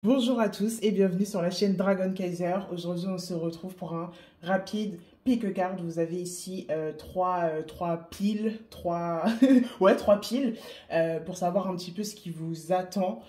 Bonjour à tous et bienvenue sur la chaîne Dragon Kaiser. Aujourd'hui, on se retrouve pour un rapide pick card. Vous avez ici trois piles, trois piles pour savoir un petit peu ce qui vous attend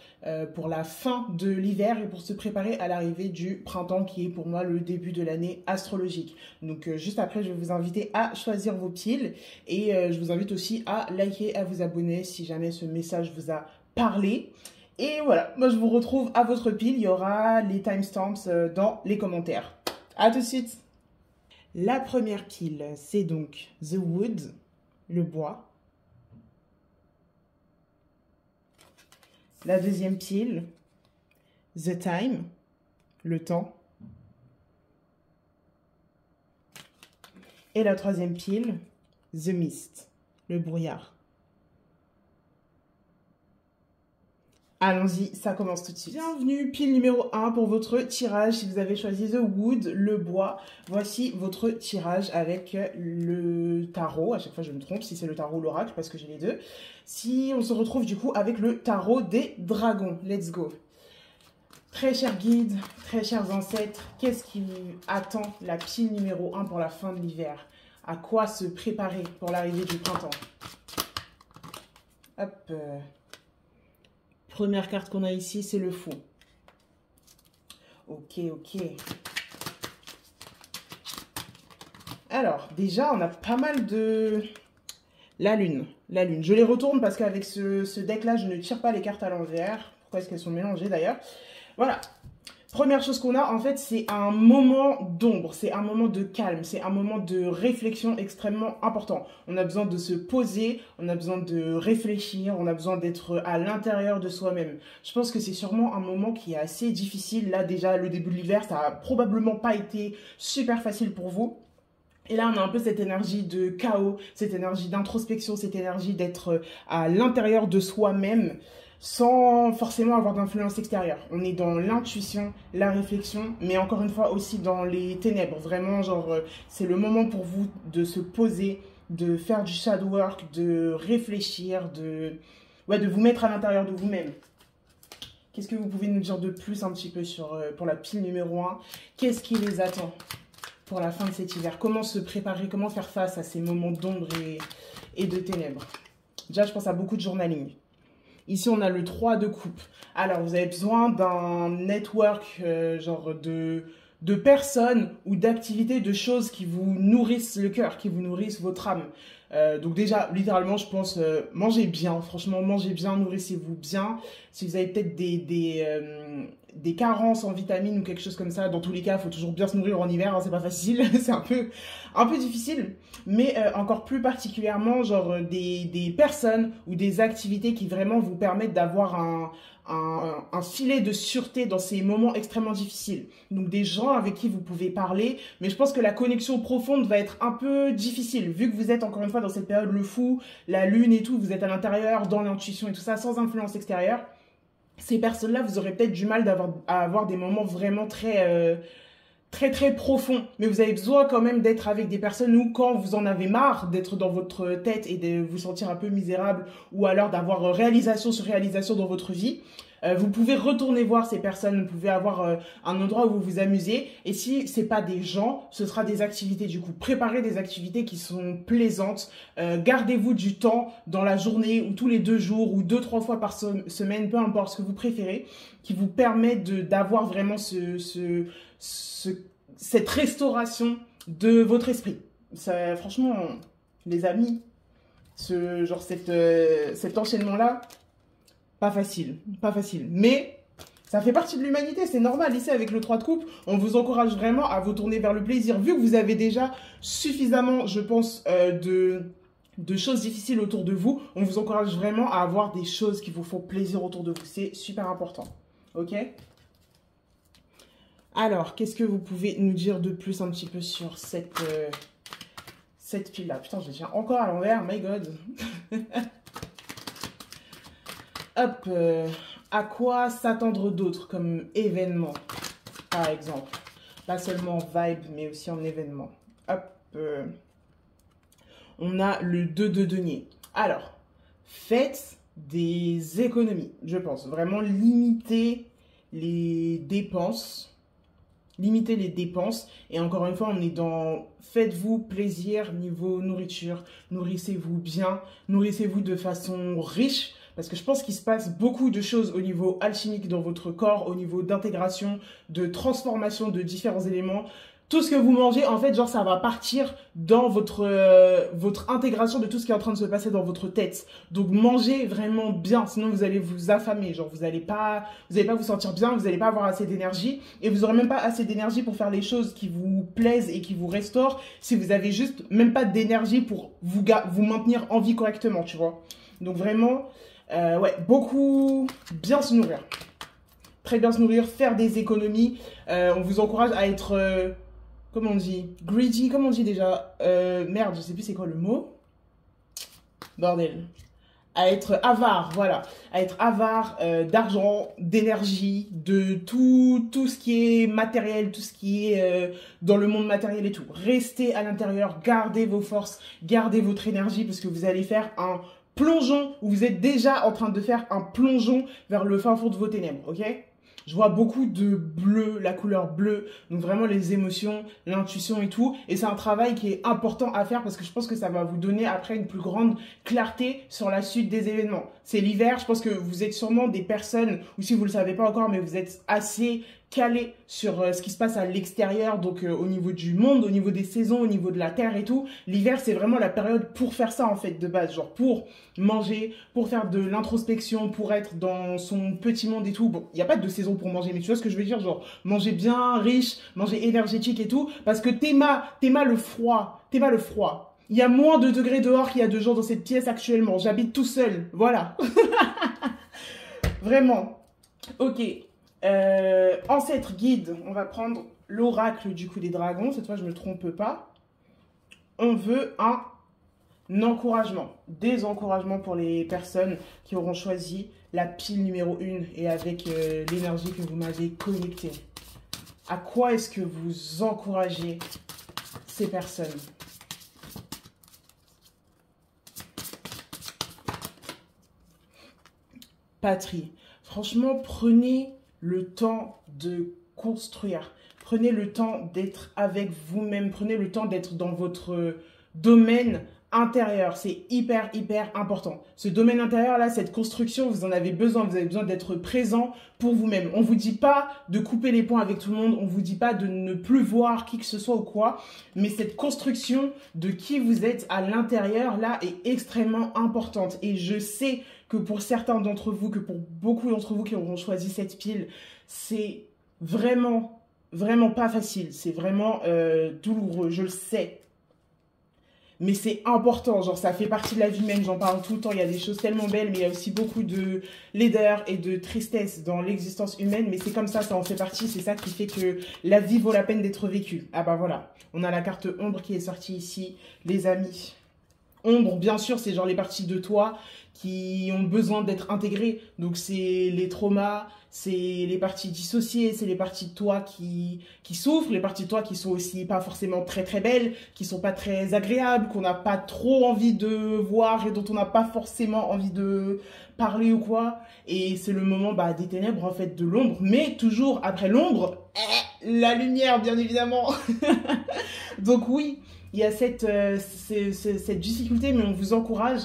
pour la fin de l'hiver et pour se préparer à l'arrivée du printemps qui est pour moi le début de l'année astrologique. Donc juste après, je vais vous inviter à choisir vos piles et je vous invite aussi à liker, à vous abonner si jamais ce message vous a parlé. Et voilà, moi je vous retrouve à votre pile, il y aura les timestamps dans les commentaires. A tout de suite. La première pile, c'est donc The Wood, le bois. La deuxième pile, The Time, le temps. Et la troisième pile, The Mist, le brouillard. Allons-y, ça commence tout de suite. Bienvenue, pile numéro 1 pour votre tirage. Si vous avez choisi The Wood, le bois, voici votre tirage avec le tarot. À chaque fois, je me trompe si c'est le tarot ou l'oracle parce que j'ai les deux. Si on se retrouve du coup avec le tarot des dragons. Let's go. Très chers guides, très chers ancêtres, qu'est-ce qui attend la pile numéro 1 pour la fin de l'hiver? À quoi se préparer pour l'arrivée du printemps? Hop. Première carte qu'on a ici, c'est le fou. Ok. Alors, déjà, on a pas mal de... La lune. Je les retourne parce qu'avec ce deck-là, je ne tire pas les cartes à l'envers. Pourquoi est-ce qu'elles sont mélangées d'ailleurs? Voilà. Première chose qu'on a, en fait, c'est un moment d'ombre, c'est un moment de calme, c'est un moment de réflexion extrêmement important. On a besoin de se poser, on a besoin de réfléchir, on a besoin d'être à l'intérieur de soi-même. Je pense que c'est sûrement un moment qui est assez difficile. Là, déjà, le début de l'hiver, ça a probablement pas été super facile pour vous. Et là, on a un peu cette énergie de chaos, cette énergie d'introspection, cette énergie d'être à l'intérieur de soi-même, sans forcément avoir d'influence extérieure. On est dans l'intuition, la réflexion, mais encore une fois aussi dans les ténèbres. Vraiment, genre, c'est le moment pour vous de se poser, de faire du shadow work, de réfléchir, de vous mettre à l'intérieur de vous-même. Qu'est-ce que vous pouvez nous dire de plus un petit peu pour la pile numéro 1? Qu'est-ce qui les attend pour la fin de cet hiver? Comment se préparer, comment faire face à ces moments d'ombre et de ténèbres? Déjà, je pense à beaucoup de journaling. Ici, on a le 3 de coupe. Alors, vous avez besoin d'un network, genre de personnes ou d'activités, de choses qui vous nourrissent le cœur, qui vous nourrissent votre âme. Donc déjà, littéralement, je pense, mangez bien. Franchement, mangez bien, nourrissez-vous bien. Si vous avez peut-être des carences en vitamines ou quelque chose comme ça, dans tous les cas, il faut toujours bien se nourrir en hiver. Hein, c'est pas facile, c'est un peu difficile. Mais encore plus particulièrement, genre des personnes ou des activités qui vraiment vous permettent d'avoir un filet de sûreté dans ces moments extrêmement difficiles. Donc des gens avec qui vous pouvez parler, mais je pense que la connexion profonde va être un peu difficile, vu que vous êtes encore une fois dans cette période le fou, la lune et tout, vous êtes à l'intérieur, dans l'intuition et tout ça, sans influence extérieure. Ces personnes-là, vous aurez peut-être du mal à avoir des moments vraiment très profonds. Mais vous avez besoin quand même d'être avec des personnes où, quand vous en avez marre d'être dans votre tête et de vous sentir un peu misérable, ou alors d'avoir réalisation sur réalisation dans votre vie, vous pouvez retourner voir ces personnes, vous pouvez avoir un endroit où vous vous amusez. Et si c'est pas des gens, ce sera des activités. Du coup, préparez des activités qui sont plaisantes. Gardez-vous du temps dans la journée ou tous les 2 jours ou 2-3 fois par semaine, peu importe ce que vous préférez, qui vous permet d'avoir vraiment cette restauration de votre esprit. Ça, franchement, les amis, cet enchaînement-là, pas facile. Mais ça fait partie de l'humanité, c'est normal. Ici, avec le 3 de coupe, on vous encourage vraiment à vous tourner vers le plaisir. Vu que vous avez déjà suffisamment, je pense, de choses difficiles autour de vous, on vous encourage vraiment à avoir des choses qui vous font plaisir autour de vous. C'est super important. Ok ? Alors, qu'est-ce que vous pouvez nous dire de plus un petit peu sur cette pile-là? Putain, je tiens encore à l'envers, my god. Hop, à quoi s'attendre d'autre comme événement, par exemple? Pas seulement vibe, mais aussi en événement. Hop, on a le 2 de denier. Alors, faites des économies, je pense. Vraiment limiter les dépenses. Limitez les dépenses. Et encore une fois, on est dans faites-vous plaisir niveau nourriture. Nourrissez-vous bien. Nourrissez-vous de façon riche. Parce que je pense qu'il se passe beaucoup de choses au niveau alchimique dans votre corps, au niveau d'intégration, de transformation de différents éléments. Tout ce que vous mangez, en fait, genre, ça va partir dans votre intégration de tout ce qui est en train de se passer dans votre tête. Donc, mangez vraiment bien, sinon vous allez vous affamer. Genre, vous allez pas vous sentir bien, vous n'allez pas avoir assez d'énergie. Et vous n'aurez même pas assez d'énergie pour faire les choses qui vous plaisent et qui vous restaurent si vous avez juste même pas d'énergie pour vous maintenir en vie correctement, tu vois. Donc, vraiment, ouais, beaucoup bien se nourrir. Très bien se nourrir, faire des économies. On vous encourage à être... comment on dit? Greedy, comment on dit déjà? Merde, je sais plus c'est quoi le mot. Bordel. À être avare, voilà. À être avare d'argent, d'énergie, de tout ce qui est matériel, tout ce qui est dans le monde matériel et tout. Restez à l'intérieur, gardez vos forces, gardez votre énergie parce que vous allez faire un plongeon, ou vous êtes déjà en train de faire un plongeon vers le fin fond de vos ténèbres, ok? Je vois beaucoup de bleu, la couleur bleue, donc vraiment les émotions, l'intuition et tout. Et c'est un travail qui est important à faire parce que je pense que ça va vous donner après une plus grande clarté sur la suite des événements. C'est l'hiver, je pense que vous êtes sûrement des personnes, ou si vous ne le savez pas encore, mais vous êtes assez calé sur ce qui se passe à l'extérieur, donc au niveau du monde, au niveau des saisons, au niveau de la terre et tout. L'hiver, c'est vraiment la période pour faire ça en fait de base, genre pour manger, pour faire de l'introspection, pour être dans son petit monde et tout. Bon, il n'y a pas de saison pour manger, mais tu vois ce que je veux dire, genre manger bien, riche, manger énergétique et tout, parce que t'aimas le froid, le froid. Il y a moins de degrés dehors qu'il y a de gens dans cette pièce actuellement. J'habite tout seul, voilà. Vraiment. Ok. Ancêtre guide, on va prendre l'oracle du coup des dragons. Cette fois, je ne me trompe pas. On veut un encouragement, des encouragements pour les personnes qui auront choisi la pile numéro 1 et avec l'énergie que vous m'avez connectée. À quoi est-ce que vous encouragez ces personnes? Patrie. Franchement, prenez le temps de construire. Prenez le temps d'être avec vous-même. Prenez le temps d'être dans votre domaine intérieur. C'est hyper, hyper important. Ce domaine intérieur, là, cette construction, vous en avez besoin. Vous avez besoin d'être présent pour vous-même. On ne vous dit pas de couper les ponts avec tout le monde. On ne vous dit pas de ne plus voir qui que ce soit ou quoi. Mais cette construction de qui vous êtes à l'intérieur, là, est extrêmement importante. Et je sais que pour certains d'entre vous, que pour beaucoup d'entre vous qui auront choisi cette pile, c'est vraiment pas facile. C'est vraiment douloureux, je le sais. Mais c'est important, genre ça fait partie de la vie humaine, j'en parle tout le temps, il y a des choses tellement belles, mais il y a aussi beaucoup de laideur et de tristesse dans l'existence humaine, mais c'est comme ça en fait partie, c'est ça qui fait que la vie vaut la peine d'être vécue. Ah bah voilà, on a la carte ombre qui est sortie ici, les amis. Ombre, bien sûr, c'est genre les parties de toi qui ont besoin d'être intégrées. Donc, c'est les traumas, c'est les parties dissociées, c'est les parties de toi qui souffrent, les parties de toi qui sont aussi pas forcément très très belles, qui sont pas très agréables, qu'on n'a pas trop envie de voir et dont on n'a pas forcément envie de parler ou quoi. Et c'est le moment des ténèbres, en fait, de l'ombre. Mais toujours après l'ombre, la lumière, bien évidemment. Donc oui, il y a cette difficulté, mais on vous encourage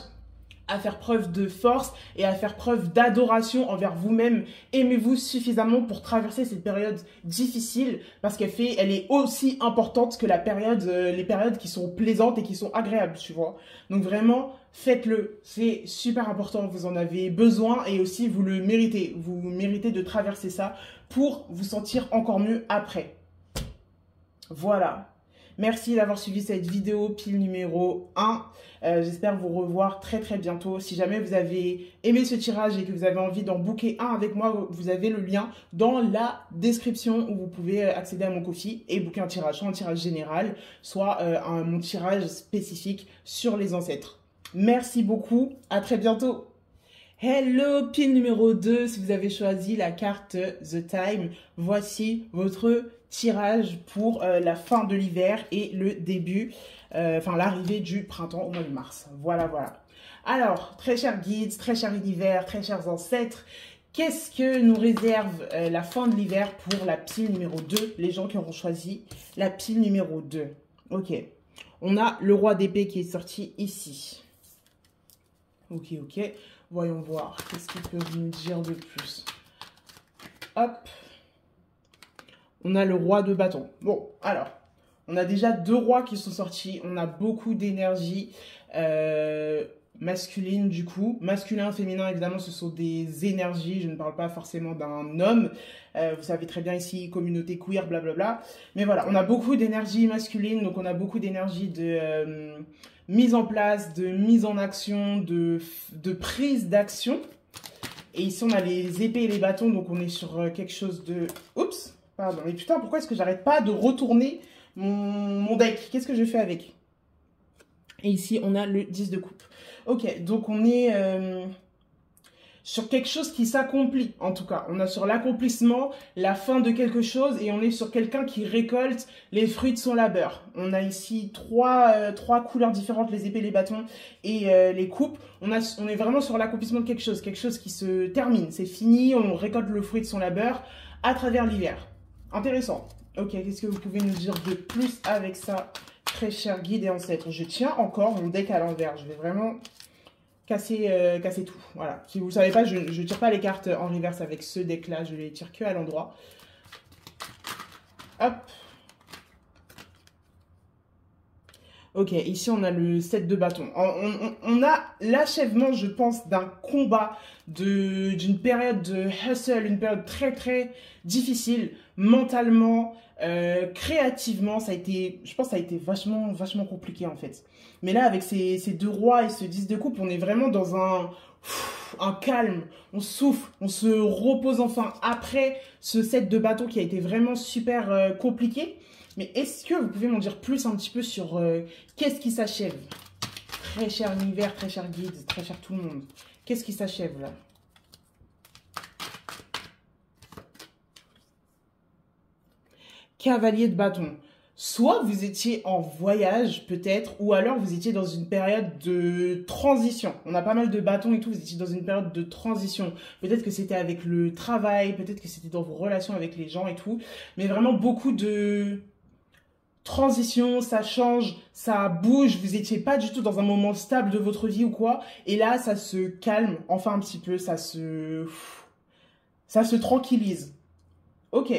à faire preuve de force et à faire preuve d'adoration envers vous-même. Aimez-vous suffisamment pour traverser cette période difficile parce elle est aussi importante que les périodes qui sont plaisantes et qui sont agréables, tu vois. Donc vraiment, faites-le. C'est super important. Vous en avez besoin et aussi vous le méritez. Vous méritez de traverser ça pour vous sentir encore mieux après. Voilà. Merci d'avoir suivi cette vidéo pile numéro 1. J'espère vous revoir très très bientôt. Si jamais vous avez aimé ce tirage et que vous avez envie d'en booker un avec moi, vous avez le lien dans la description où vous pouvez accéder à mon Ko-fi et booker un tirage, soit un tirage général, soit mon tirage spécifique sur les ancêtres. Merci beaucoup, à très bientôt. Hello, pile numéro 2, si vous avez choisi la carte The Time, voici votre tirage pour la fin de l'hiver et le début, l'arrivée du printemps au mois de mars. Voilà, voilà. Alors, très chers guides, très chers univers, très chers ancêtres, Qu'est-ce que nous réserve la fin de l'hiver pour la pile numéro 2? Les gens qui auront choisi la pile numéro 2. Ok. On a le roi d'épée qui est sorti ici. Ok, ok. Voyons voir. Qu'est-ce qu'ils peuvent nous dire de plus? Hop. On a le roi de bâton. Bon, alors. On a déjà 2 rois qui sont sortis. On a beaucoup d'énergie masculine du coup. Masculin, féminin, évidemment, ce sont des énergies. Je ne parle pas forcément d'un homme. Vous savez très bien ici, communauté queer, blablabla. Mais voilà, on a beaucoup d'énergie masculine. Donc, on a beaucoup d'énergie de mise en place, de mise en action, de prise d'action. Et ici, on a les épées et les bâtons. Donc, on est sur quelque chose de... Oups, pardon. Mais putain, pourquoi est-ce que j'arrête pas de retourner mon deck? Qu'est-ce que je fais avec? Et ici, on a le 10 de coupe. Ok, donc on est sur quelque chose qui s'accomplit, en tout cas. On a sur l'accomplissement, la fin de quelque chose, et on est sur quelqu'un qui récolte les fruits de son labeur. On a ici trois couleurs différentes, les épées, les bâtons et les coupes. On est vraiment sur l'accomplissement de quelque chose qui se termine. C'est fini, on récolte le fruit de son labeur à travers l'hiver. Intéressant. Ok, qu'est-ce que vous pouvez nous dire de plus avec ça, très cher guide et ancêtre? Je tiens encore mon deck à l'envers. Je vais vraiment casser tout. Voilà. Si vous ne savez pas, je ne tire pas les cartes en reverse avec ce deck-là. Je les tire que à l'endroit. Hop. Ok, ici on a le 7 de bâton. On a l'achèvement, je pense, d'un combat, d'une période de hustle, une période très très difficile, mentalement, créativement. Ça a été, je pense que ça a été vachement compliqué en fait. Mais là, avec ces 2 rois et ce 10 de coupe, on est vraiment dans un calme. On souffle, on se repose enfin après ce 7 de bâton qui a été vraiment super compliqué. Mais est-ce que vous pouvez m'en dire plus un petit peu sur qu'est-ce qui s'achève? Très cher univers, très cher guide, très cher tout le monde. Qu'est-ce qui s'achève là? Cavalier de bâton. Soit vous étiez en voyage peut-être, ou alors vous étiez dans une période de transition. On a pas mal de bâtons et tout, vous étiez dans une période de transition. Peut-être que c'était avec le travail, peut-être que c'était dans vos relations avec les gens et tout. Mais vraiment beaucoup de... transition, ça change, ça bouge, vous étiez pas du tout dans un moment stable de votre vie ou quoi, et là ça se calme, enfin un petit peu, ça se tranquillise. Ok.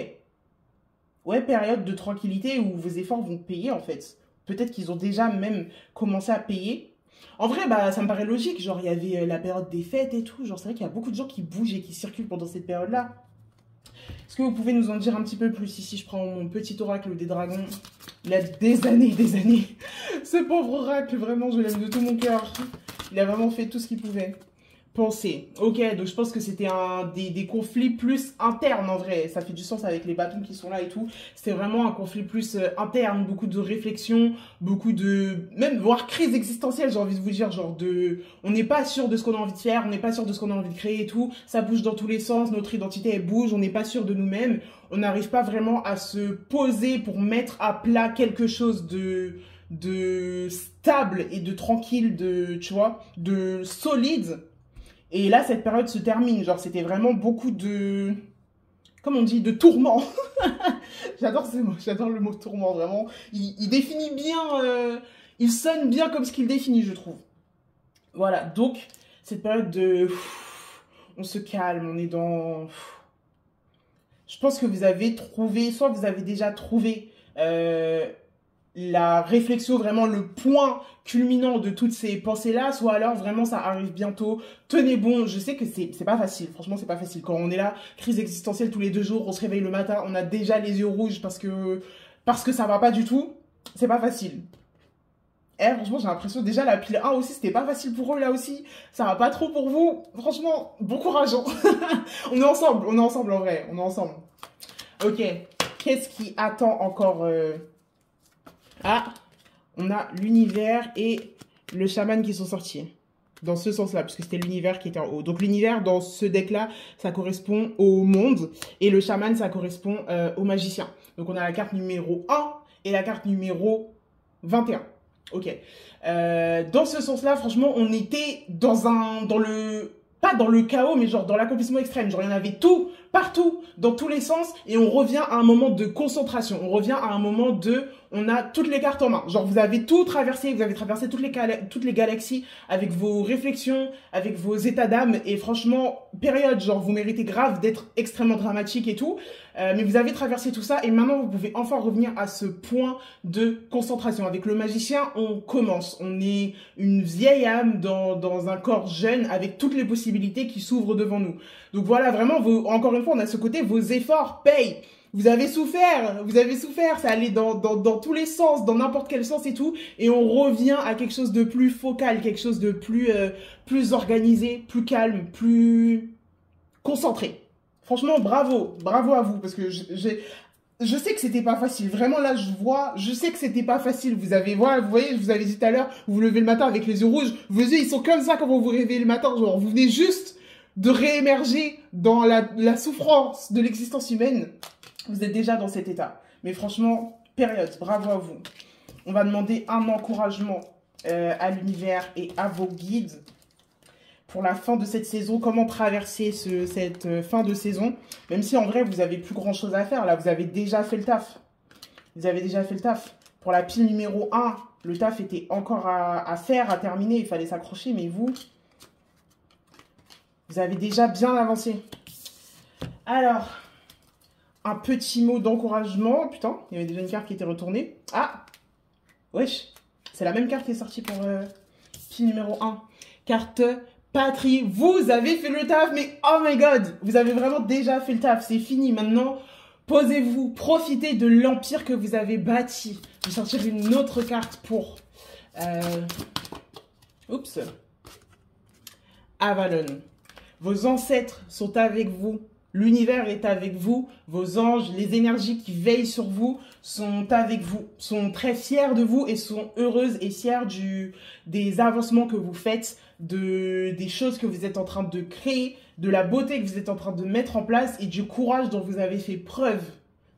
Ouais, période de tranquillité où vos efforts vont payer en fait. Peut-être qu'ils ont déjà même commencé à payer. En vrai, bah ça me paraît logique, genre il y avait la période des fêtes et tout, genre c'est vrai qu'il y a beaucoup de gens qui bougent et qui circulent pendant cette période-là. Est-ce que vous pouvez nous en dire un petit peu plus? Ici, je prends mon petit oracle des dragons. Il a des années. Ce pauvre oracle, vraiment, je l'aime de tout mon cœur. Il a vraiment fait tout ce qu'il pouvait. Penser. Ok, donc je pense que c'était des conflits plus internes en vrai. Ça fait du sens avec les bâtons qui sont là et tout. C'était vraiment un conflit plus interne, beaucoup de réflexion, beaucoup de... même voire crise existentielle, j'ai envie de vous dire. Genre de... on n'est pas sûr de ce qu'on a envie de faire, on n'est pas sûr de ce qu'on a envie de créer et tout. Ça bouge dans tous les sens, notre identité elle bouge, on n'est pas sûr de nous-mêmes. On n'arrive pas vraiment à se poser pour mettre à plat quelque chose de stable et de tranquille, tu vois, de solide. Et là, cette période se termine. Genre, c'était vraiment beaucoup de... comme on dit, de tourment. J'adore ce mot, j'adore le mot tourment, vraiment. Il définit bien... il sonne bien comme ce qu'il définit, je trouve. Voilà, donc, cette période de... on se calme, on est dans... je pense que vous avez trouvé... soit vous avez déjà trouvé... la réflexion, vraiment le point culminant de toutes ces pensées-là, soit alors vraiment ça arrive bientôt. Tenez bon, je sais que c'est pas facile, franchement c'est pas facile. Quand on est là, crise existentielle tous les 2 jours, on se réveille le matin, on a déjà les yeux rouges parce que ça va pas du tout, c'est pas facile. Franchement j'ai l'impression, déjà la pile 1 aussi, c'était pas facile pour eux là aussi, ça va pas trop pour vous, franchement, bon courage. On est ensemble en vrai, on est ensemble. Ok, qu'est-ce qui attend encore Ah, on a l'univers et le chaman qui sont sortis. Dans ce sens-là, parce que c'était l'univers qui était en haut. Donc l'univers, dans ce deck-là, ça correspond au monde. Et le chaman, ça correspond au magicien. Donc on a la carte numéro 1 et la carte numéro 21. Ok. Dans ce sens-là, franchement, on était dans le... pas dans le chaos, mais genre dans l'accomplissement extrême. Genre, il y en avait tout, partout, dans tous les sens, et on revient à un moment de concentration. On revient à un moment de, on a toutes les cartes en main. Genre, vous avez tout traversé, vous avez traversé toutes les galaxies avec vos réflexions, avec vos états d'âme, et franchement, période, genre, vous méritez grave d'être extrêmement dramatique et tout, mais vous avez traversé tout ça, et maintenant, vous pouvez enfin revenir à ce point de concentration. Avec le magicien, on commence. On est une vieille âme dans un corps jeune, avec toutes les possibilités qui s'ouvrent devant nous. Donc voilà, vraiment, encore une fois, on a ce côté, vos efforts payent. Vous avez souffert, ça allait dans tous les sens, dans n'importe quel sens et tout, et on revient à quelque chose de plus focal, quelque chose de plus organisé, plus calme, plus concentré. Franchement, bravo à vous, parce que je sais que c'était pas facile. Vraiment, là, je sais que c'était pas facile. Vous voyez, je vous avais dit tout à l'heure, vous vous levez le matin avec les yeux rouges, vos yeux, ils sont comme ça quand vous vous réveillez le matin, genre, vous venez juste de réémerger dans la souffrance de l'existence humaine. Vous êtes déjà dans cet état. Mais franchement, période, bravo à vous. On va demander un encouragement à l'univers et à vos guides pour la fin de cette saison. Comment traverser cette fin de saison. Même si en vrai, vous avez plus grand chose à faire. Là, vous avez déjà fait le taf. Pour la pile numéro 1, le taf était encore à faire, à terminer. Il fallait s'accrocher, mais vous avez déjà bien avancé. Alors, un petit mot d'encouragement. Putain, il y avait déjà une carte qui était retournée. Ah, wesh, c'est la même carte qui est sortie pour pile numéro 1. Carte patrie. Vous avez fait le taf, mais oh my god, vous avez vraiment déjà fait le taf. C'est fini maintenant. Posez-vous, profitez de l'empire que vous avez bâti. Je vais sortir une autre carte pour... Oups. Avalon. Vos ancêtres sont avec vous. L'univers est avec vous. Vos anges, les énergies qui veillent sur vous sont avec vous. Sont très fiers de vous et sont heureuses et fiers des avancements que vous faites, des choses que vous êtes en train de créer, de la beauté que vous êtes en train de mettre en place et du courage dont vous avez fait preuve.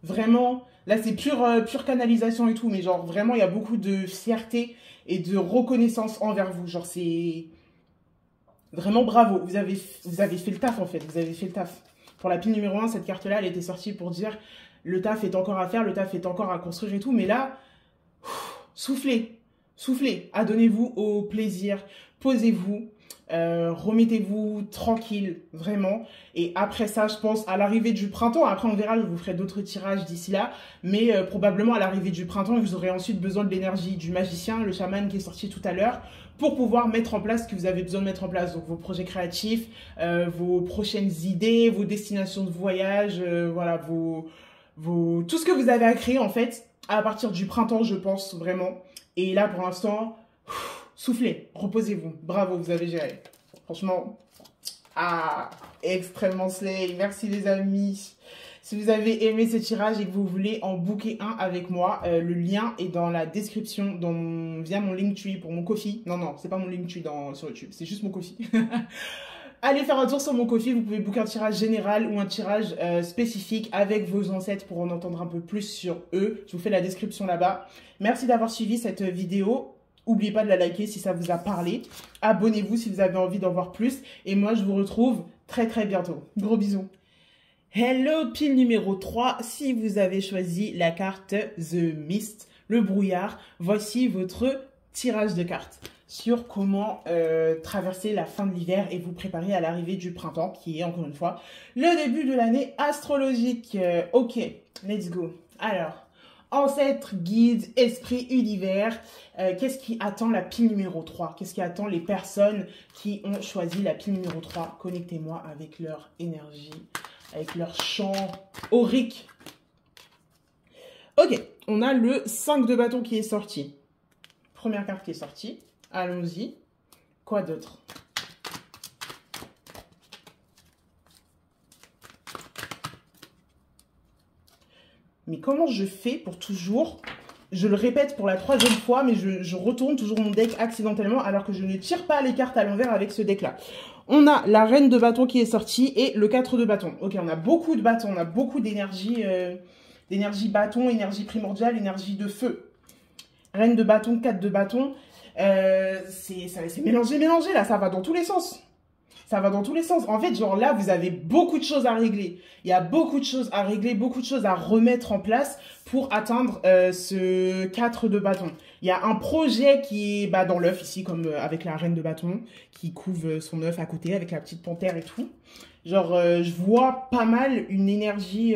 Vraiment, là c'est pure canalisation et tout, mais genre vraiment il y a beaucoup de fierté et de reconnaissance envers vous. Genre c'est vraiment bravo, vous avez fait le taf en fait, vous avez fait le taf. Pour la pile numéro 1, cette carte-là, elle était sortie pour dire le taf est encore à faire, le taf est encore à construire et tout, mais là, soufflez, adonnez-vous au plaisir, posez-vous, remettez-vous tranquille, vraiment. Et après ça, je pense à l'arrivée du printemps, après on verra, je vous ferai d'autres tirages d'ici là, mais probablement à l'arrivée du printemps, vous aurez ensuite besoin de l'énergie du magicien, le chaman qui est sorti tout à l'heure, pour pouvoir mettre en place ce que vous avez besoin de mettre en place. Donc vos projets créatifs, vos prochaines idées, vos destinations de voyage, voilà, tout ce que vous avez à créer en fait, à partir du printemps, je pense vraiment. Et là, pour l'instant, soufflez, reposez-vous. Bravo, vous avez géré. Franchement, extrêmement slay. Merci les amis. Si vous avez aimé ce tirage et que vous voulez en booker un avec moi, le lien est dans la description, via mon Linktree pour mon Ko-fi. Non, c'est pas mon Linktree sur YouTube, c'est juste mon Ko-fi. Allez faire un tour sur mon Ko-fi, vous pouvez booker un tirage général ou un tirage spécifique avec vos ancêtres pour en entendre un peu plus sur eux. Je vous fais la description là-bas. Merci d'avoir suivi cette vidéo. N'oubliez pas de la liker si ça vous a parlé. Abonnez-vous si vous avez envie d'en voir plus. Et moi, je vous retrouve très très bientôt. Gros bisous. Hello, pile numéro 3. Si vous avez choisi la carte The Mist, le brouillard, voici votre tirage de cartes sur comment traverser la fin de l'hiver et vous préparer à l'arrivée du printemps, qui est encore une fois le début de l'année astrologique. Ok, let's go. Alors, ancêtres, guides, esprit, univers, qu'est-ce qui attend la pile numéro 3? Qu'est-ce qui attend les personnes qui ont choisi la pile numéro 3? Connectez-moi avec leur énergie, avec leur chant aurique. Ok, on a le 5 de bâton qui est sorti. Première carte qui est sortie. Allons-y. Quoi d'autre? Mais comment je fais pour toujours... Je le répète pour la 3e fois, mais je retourne toujours mon deck accidentellement alors que je ne tire pas les cartes à l'envers avec ce deck-là. On a la reine de bâton qui est sortie et le 4 de bâton. Ok, on a beaucoup de bâtons, on a beaucoup d'énergie bâton, énergie primordiale, énergie de feu. Reine de bâton, 4 de bâton. C'est mélangé là, ça va dans tous les sens. Ça va dans tous les sens. En fait, genre là, vous avez beaucoup de choses à régler. Il y a beaucoup de choses à régler, beaucoup de choses à remettre en place pour atteindre ce 4 de bâton. Il y a un projet qui est dans l'œuf ici, comme avec la reine de bâton, qui couve son œuf à côté avec la petite panthère et tout. Genre, je vois pas mal une énergie...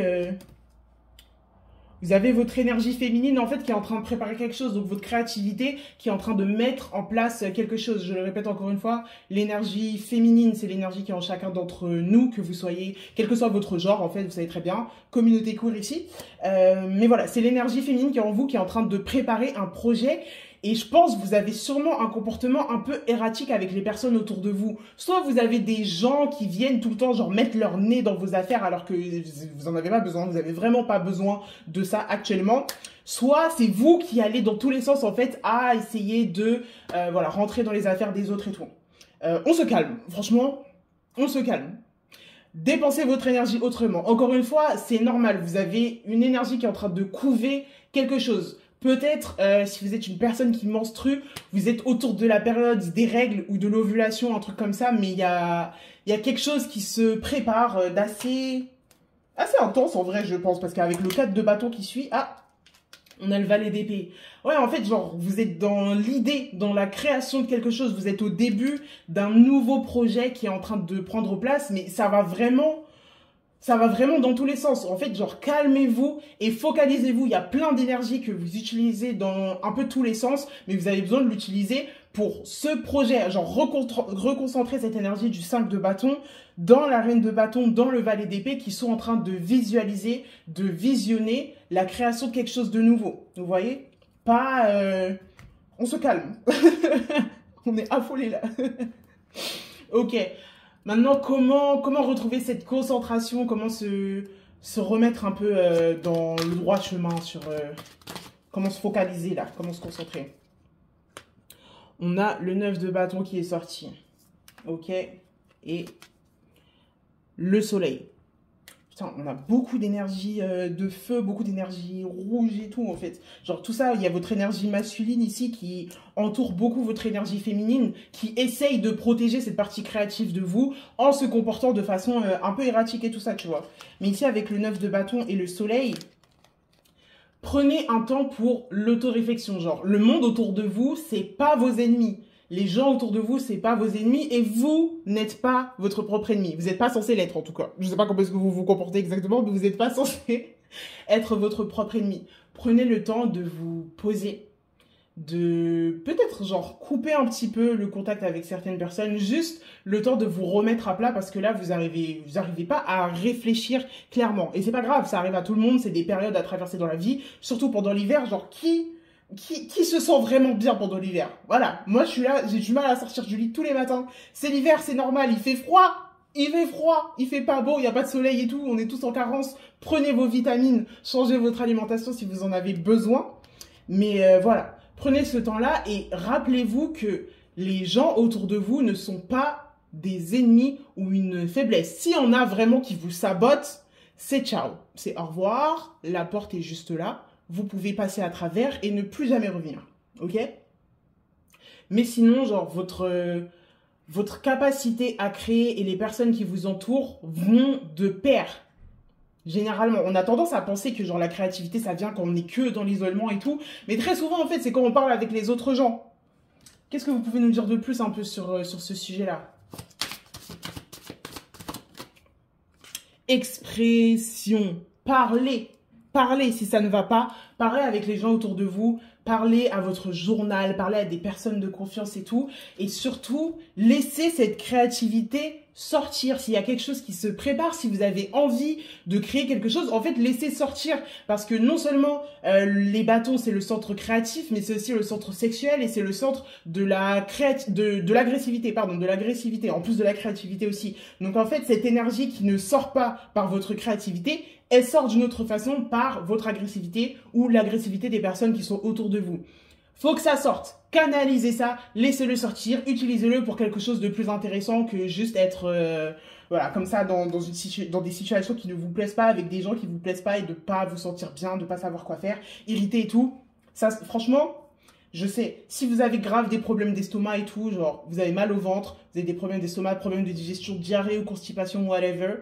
Vous avez votre énergie féminine, en fait, qui est en train de préparer quelque chose. Donc, votre créativité qui est en train de mettre en place quelque chose. Je le répète encore une fois, l'énergie féminine, c'est l'énergie qui est en chacun d'entre nous, que vous soyez, quel que soit votre genre, en fait, vous savez très bien, communauté queer ici. Mais voilà, c'est l'énergie féminine qui est en vous, qui est en train de préparer un projet. Et je pense que vous avez sûrement un comportement un peu erratique avec les personnes autour de vous. Soit vous avez des gens qui viennent tout le temps genre mettre leur nez dans vos affaires alors que vous en avez pas besoin, vous avez vraiment pas besoin de ça actuellement. Soit c'est vous qui allez dans tous les sens en fait à essayer de voilà, rentrer dans les affaires des autres et tout. On se calme, franchement, on se calme. Dépensez votre énergie autrement. Encore une fois, c'est normal, vous avez une énergie qui est en train de couver quelque chose. Peut-être, si vous êtes une personne qui menstrue, vous êtes autour de la période des règles ou de l'ovulation, un truc comme ça, mais il y a quelque chose qui se prépare d'assez intense en vrai, je pense, parce qu'avec le 4 de bâton qui suit, on a le valet d'épée. Ouais, en fait, genre, vous êtes dans l'idée, dans la création de quelque chose, vous êtes au début d'un nouveau projet qui est en train de prendre place, mais ça va vraiment dans tous les sens. En fait, genre, calmez-vous et focalisez-vous. Il y a plein d'énergie que vous utilisez dans un peu tous les sens, mais vous avez besoin de l'utiliser pour ce projet. Genre, reconcentrer cette énergie du 5 de bâton dans la reine de bâton, dans le valet d'épée, qui sont en train de visualiser, de visionner la création de quelque chose de nouveau. Vous voyez? On se calme. On est affolés là. Ok. Maintenant, comment retrouver cette concentration, comment se remettre un peu dans le droit chemin, sur comment se focaliser là, comment se concentrer. On a le 9 de bâton qui est sorti, ok, et le soleil. Putain, on a beaucoup d'énergie de feu, beaucoup d'énergie rouge et tout, en fait. Genre, tout ça, il y a votre énergie masculine ici qui entoure beaucoup votre énergie féminine, qui essaye de protéger cette partie créative de vous en se comportant de façon un peu erratique et tout ça, tu vois. Mais ici, avec le 9 de bâton et le soleil, prenez un temps pour l'autoréflexion. Genre, le monde autour de vous, c'est pas vos ennemis. Les gens autour de vous, c'est pas vos ennemis et vous n'êtes pas votre propre ennemi. Vous n'êtes pas censé l'être en tout cas. Je sais pas comment est-ce que vous vous comportez exactement, mais vous n'êtes pas censé être votre propre ennemi. Prenez le temps de vous poser, de peut-être genre couper un petit peu le contact avec certaines personnes, juste le temps de vous remettre à plat parce que là, vous arrivez pas à réfléchir clairement. Et c'est pas grave, ça arrive à tout le monde, c'est des périodes à traverser dans la vie, surtout pendant l'hiver, genre qui se sent vraiment bien pendant l'hiver? Voilà, moi je suis là, j'ai du mal à sortir du lit tous les matins. C'est l'hiver, c'est normal, il fait froid, il fait pas beau, il n'y a pas de soleil et tout, on est tous en carence. Prenez vos vitamines, changez votre alimentation si vous en avez besoin. Mais voilà, prenez ce temps-là et rappelez-vous que les gens autour de vous ne sont pas des ennemis ou une faiblesse. S'il y en a vraiment qui vous sabotent, c'est ciao, c'est au revoir, la porte est juste là. Vous pouvez passer à travers et ne plus jamais revenir, ok? Mais sinon, genre, votre capacité à créer et les personnes qui vous entourent vont de pair. Généralement, on a tendance à penser que genre la créativité, ça vient quand on n'est que dans l'isolement et tout. Mais très souvent, en fait, c'est quand on parle avec les autres gens. Qu'est-ce que vous pouvez nous dire de plus un peu sur ce sujet-là? Expression, parler. Parlez si ça ne va pas, parlez avec les gens autour de vous, parlez à votre journal, parlez à des personnes de confiance et tout. Et surtout, laissez cette créativité sortir. S'il y a quelque chose qui se prépare, si vous avez envie de créer quelque chose, en fait, laissez sortir. Parce que non seulement les bâtons, c'est le centre créatif, mais c'est aussi le centre sexuel et c'est le centre de l'agressivité, en plus de la créativité aussi. Donc en fait, cette énergie qui ne sort pas par votre créativité, elle sort d'une autre façon par votre agressivité ou l'agressivité des personnes qui sont autour de vous. Faut que ça sorte. Canalisez ça, laissez-le sortir, utilisez-le pour quelque chose de plus intéressant que juste être voilà, comme ça dans des situations qui ne vous plaisent pas, avec des gens qui ne vous plaisent pas et de pas vous sentir bien, de pas savoir quoi faire, irrité et tout. Ça, franchement, Je sais, si vous avez grave des problèmes d'estomac et tout, genre vous avez mal au ventre, vous avez des problèmes d'estomac, problèmes de digestion, diarrhée ou constipation, whatever,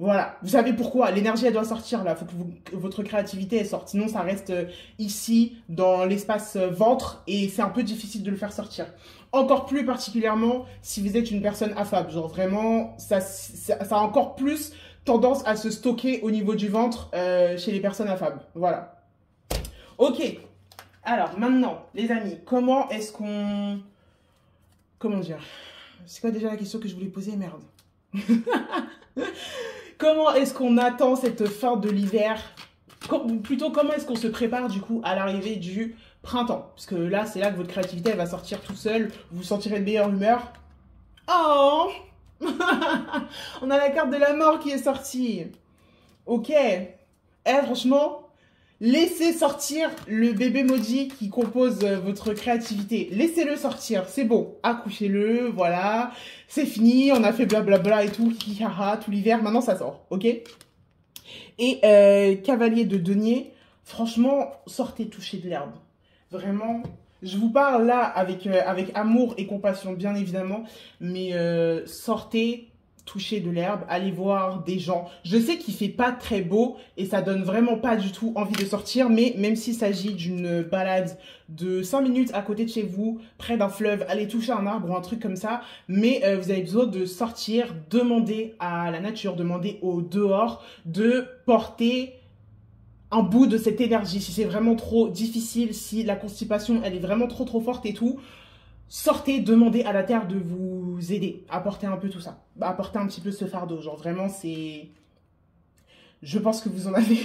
voilà, vous savez pourquoi, l'énergie elle doit sortir là, il faut que votre créativité elle sorte, sinon ça reste ici dans l'espace ventre et c'est un peu difficile de le faire sortir. Encore plus particulièrement si vous êtes une personne affable, genre vraiment ça a encore plus tendance à se stocker au niveau du ventre chez les personnes affables, voilà. Ok, alors maintenant les amis, comment est-ce qu'on... Comment dire? C'est quoi déjà la question que je voulais poser, merde. Comment est-ce qu'on attend cette fin de l'hiver? Plutôt, comment est-ce qu'on se prépare du coup à l'arrivée du printemps? Parce que là, c'est là que votre créativité, elle va sortir tout seul. Vous vous sentirez de meilleure humeur. Oh on a la carte de la mort qui est sortie. Ok. Franchement, laissez sortir le bébé maudit qui compose votre créativité. Laissez-le sortir, c'est bon. Accouchez-le, voilà. C'est fini, on a fait blablabla et tout, tout l'hiver. Maintenant, ça sort, ok? Et cavalier de denier, franchement, sortez toucher de l'herbe. Vraiment, je vous parle là avec amour et compassion, bien évidemment. Mais sortez toucher de l'herbe, allez voir des gens. Je sais qu'il fait pas très beau et ça donne vraiment pas du tout envie de sortir, mais même s'il s'agit d'une balade de 5 minutes à côté de chez vous, près d'un fleuve, allez toucher un arbre ou un truc comme ça, mais vous avez besoin de sortir, demander à la nature, demander au dehors de porter un bout de cette énergie. Si c'est vraiment trop difficile, si la constipation elle est vraiment trop forte et tout, sortez, demandez à la terre de vous aider à porter un peu tout ça, à porter un petit peu ce fardeau. Genre vraiment c'est... Je pense que vous en avez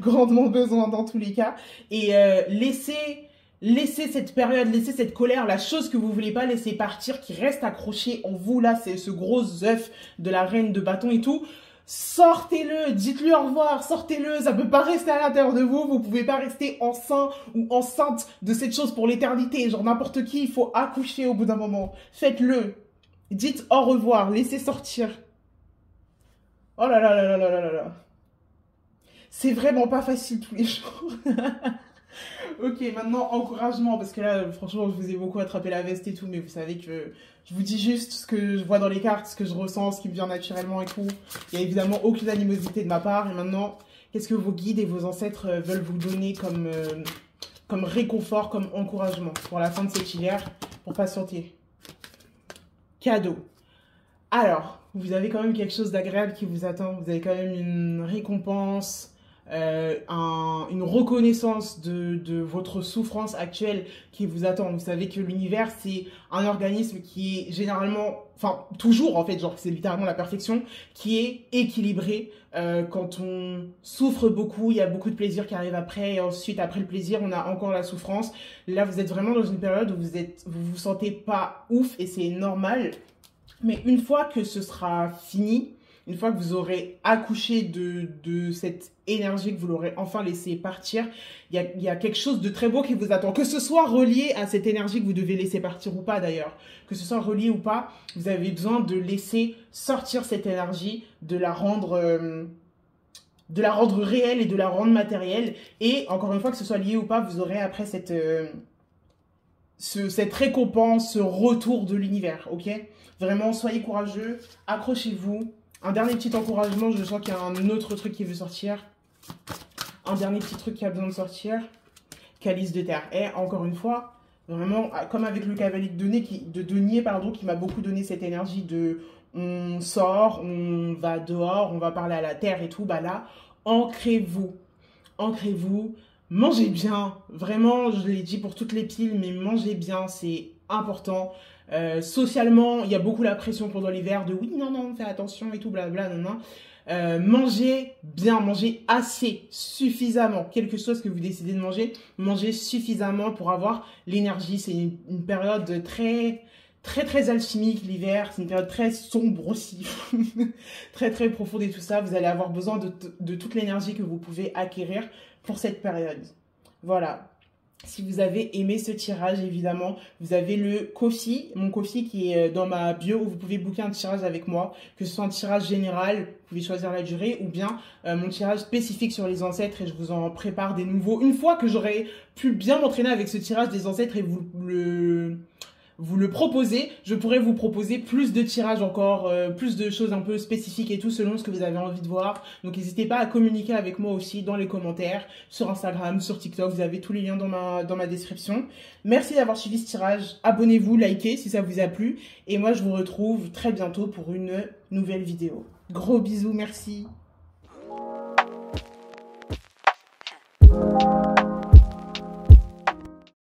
grandement besoin dans tous les cas. Et laissez cette période, laissez cette colère, la chose que vous voulez pas laisser partir, qui reste accrochée en vous là, c'est ce gros œuf de la reine de bâton et tout. Sortez-le, dites-lui au revoir, sortez-le, ça peut pas rester à l'intérieur de vous, vous pouvez pas rester enceint ou enceinte de cette chose pour l'éternité, genre n'importe qui, il faut accoucher au bout d'un moment, faites-le, dites au revoir, laissez sortir. Oh là là là là là là là là, c'est vraiment pas facile tous les jours. Ok, maintenant, encouragement, parce que là, franchement, je vous ai beaucoup attrapé la veste et tout, mais vous savez que je vous dis juste ce que je vois dans les cartes, ce que je ressens, ce qui me vient naturellement et tout. Il n'y a évidemment aucune animosité de ma part. Et maintenant, qu'est-ce que vos guides et vos ancêtres veulent vous donner comme réconfort, comme encouragement pour la fin de cet hiver, pour patienter? Cadeau. Alors, vous avez quand même quelque chose d'agréable qui vous attend. Vous avez quand même une récompense, une reconnaissance de votre souffrance actuelle qui vous attend. Vous savez que l'univers, c'est un organisme qui est généralement, enfin toujours en fait, genre c'est littéralement la perfection, qui est équilibré. Quand on souffre beaucoup, il y a beaucoup de plaisir qui arrive après, et ensuite après le plaisir, on a encore la souffrance. Là, vous êtes vraiment dans une période où vous sentez pas ouf et c'est normal. Mais une fois que ce sera fini, une fois que vous aurez accouché de cette énergie, que vous l'aurez enfin laissé partir, il y a quelque chose de très beau qui vous attend. Que ce soit relié à cette énergie que vous devez laisser partir ou pas d'ailleurs, que ce soit relié ou pas, vous avez besoin de laisser sortir cette énergie, de la rendre réelle et de la rendre matérielle. Et encore une fois, que ce soit lié ou pas, vous aurez après cette récompense, ce retour de l'univers, ok? Vraiment, soyez courageux, accrochez-vous. Un dernier petit encouragement, je sens qu'il y a un autre truc qui veut sortir. Un dernier petit truc qui a besoin de sortir. Calice de terre. Et encore une fois, vraiment, comme avec le cavalier de denier, qui m'a beaucoup donné cette énergie de on sort, on va dehors, on va parler à la terre et tout. Bah là, ancrez-vous. Ancrez-vous. Mangez bien. Vraiment, je l'ai dit pour toutes les piles, mais mangez bien, c'est important. Socialement, il y a beaucoup la pression pendant l'hiver de oui, non, non, fais attention et tout, blablabla, non, non. Mangez bien, mangez assez, suffisamment. Quelque chose que vous décidez de manger, mangez suffisamment pour avoir l'énergie. C'est une période très alchimique, l'hiver. C'est une période très sombre aussi. très profonde et tout ça. Vous allez avoir besoin de toute l'énergie que vous pouvez acquérir pour cette période. Voilà. Si vous avez aimé ce tirage, évidemment, vous avez le Ko-fi, mon Ko-fi qui est dans ma bio où vous pouvez booker un tirage avec moi, que ce soit un tirage général, vous pouvez choisir la durée, ou bien mon tirage spécifique sur les ancêtres et je vous en prépare des nouveaux. Une fois que j'aurai pu bien m'entraîner avec ce tirage des ancêtres et vous le proposez, je pourrais vous proposer plus de tirages encore, plus de choses un peu spécifiques et tout selon ce que vous avez envie de voir. Donc n'hésitez pas à communiquer avec moi aussi dans les commentaires, sur Instagram, sur TikTok, vous avez tous les liens dans ma description. Merci d'avoir suivi ce tirage, abonnez-vous, likez si ça vous a plu et moi je vous retrouve très bientôt pour une nouvelle vidéo. Gros bisous, merci.